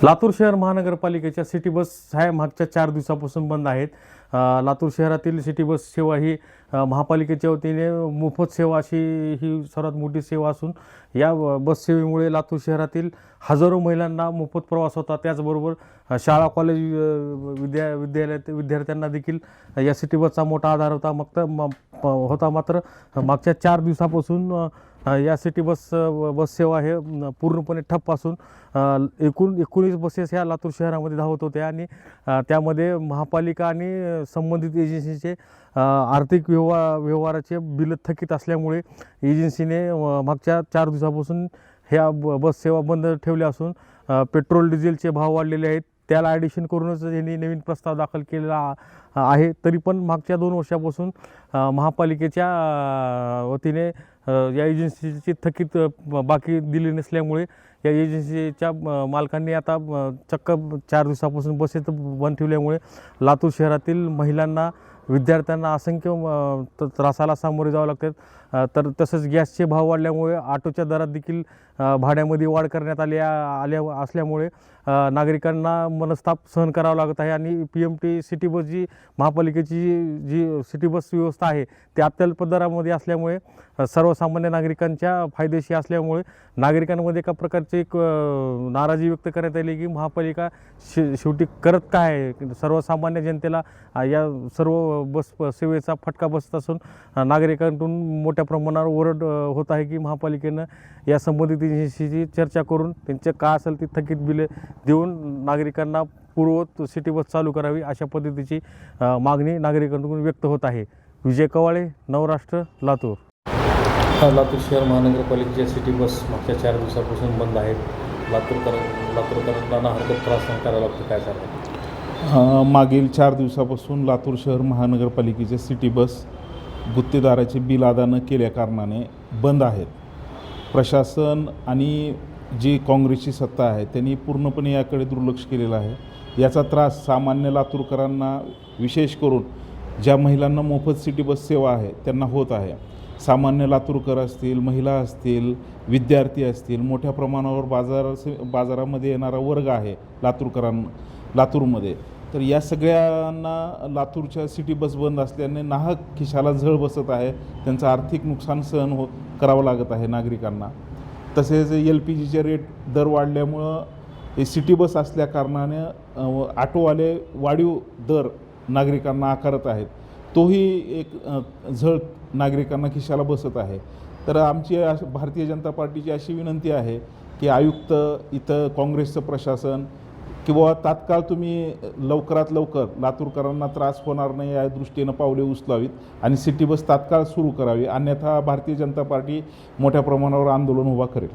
लातूर शहर महानगरपालिकेच्या city bus ह्या मागच्या 4 दिवसापासून बंद आहेत. लातूर शहरातील सिटी बस सेवा ही महापालिकेच्या वतीने मोफत सेवा अशी ही सर्वात मोठी सेवा असून या बस सेवेमुळे लातूर शहरातील हजारो महिलांना मोफत प्रवास होता. त्याचबरोबर शाळा कॉलेज विद्यार्थ्यांना देखील या सिटी बसचा मोठा आधार होता. मात्र मागच्या 4 दिवसापासून या सिटी बस सेवा हे पूर्णपणे ठप्प असून 19 बसेस ह्या लातूर शहरामध्ये धावत होत्या आणि त्यामध्ये महापालिका आणि संबंधित एजन्सीचे आर्थिक व्यवहाराचे बिल थकीत असल्यामुळे एजन्सीने मागच्या 4 दिवसापासून ह्या बस सेवा बंद ठेवल्या असून पेट्रोल डिझेलचे भाव वाढलेले आहेत. त्याला ॲडिशन करूनच यांनी नवीन प्रस्ताव दाखल केलेला आहे. तरी पण मागच्या 2 वर्षापासून महापालिकेच्या वतीने या एजन्सीची थकीत बाकी दिली नसल्यामुळे या एजन्सीच्या मालकांनी आता चक्क 4 दिवसापासून बसेस बंद ठेवल्यामुळे लातूर शहरातील महिलांना विद्यार्थ्यांना असंख्य त्रासाला सामोरे जावं लागतात. तर तसंच गॅसचे भाव वाढल्यामुळे ऑटोच्या दरात देखील भाड्यामध्ये वाढ करण्यात आल्या असल्यामुळे नागरिकांना मनस्ताप सहन करावा लागत आहे. आणि PMT सिटी बस जी महापालिकेची जी सिटी बस व्यवस्था आहे ती अत्यल्प दरामध्ये असल्यामुळे सर्वसामान्य नागरिकांच्या फायदेशी असल्यामुळे नागरिकांमध्ये एका प्रकारची एक नाराजी व्यक्त करण्यात आली की महापालिका शेवटी करत काय आहे. सर्वसामान्य जनतेला या सर्व बस सेवेचा फटका बसत असून नागरिकांतून मोठ्या प्रमाणावर ओरड होत आहे की महापालिकेनं या संबंधित एजन्सीची चर्चा करून त्यांचे काय असेल ती थकीत बिले देऊन नागरिकांना पूर्ववत सिटी बस चालू करावी अशा पद्धतीची मागणी नागरिकांकडून व्यक्त होत आहे. विजय कवाळे, नवराष्ट्र, लातूर. लातूर शहर महानगरपालिकेच्या सिटी बस मागच्या 4 दिवसापासून बंद आहेत. लातूरकरांना हरकत त्रास सहन करावा लागतो, काय सांगा? मागील 4 दिवसापासून लातूर शहर महानगरपालिकेचे सिटी बस गुत्तेदाराचे बिल अदा न केल्या कारणाने बंद आहेत. प्रशासन आणि जी काँग्रेसची सत्ता आहे त्यांनी पूर्णपणे याकडे दुर्लक्ष केलेलं आहे. याचा त्रास सामान्य लातूरकरांना, विशेष करून ज्या महिलांना मोफत सिटी बस सेवा आहे त्यांना होत आहे. सामान्य लातूरकर असतील, महिला असतील, विद्यार्थी असतील, मोठ्या प्रमाणावर बाजारामध्ये येणारा वर्ग आहे लातूरमध्ये. तर या सगळ्यांना लातूरच्या सिटी बस बंद असल्याने नाहक खिशाला झळ बसत आहे. त्यांचं आर्थिक नुकसान सहन करावं लागत आहे नागरिकांना. तसेच LPGचे रेट दर वाढल्यामुळं हे सिटी बस असल्या कारणाने ऑटोवाले वाढीव दर नागरिकांना आकारत आहेत. तोही एक झळ नागरिकांना खिशाला बसत आहे. तर आमची भारतीय जनता पार्टीची अशी विनंती आहे की आयुक्त, इथं काँग्रेसचं प्रशासन किंवा तात्काळ तुम्ही लवकरात लवकर लातूरकरांना त्रास होणार नाही या दृष्टीनं पावले उचलावीत आणि सिटी बस तात्काळ सुरू करावी. अन्यथा भारतीय जनता पार्टी मोठ्या प्रमाणावर आंदोलन उभा करेल.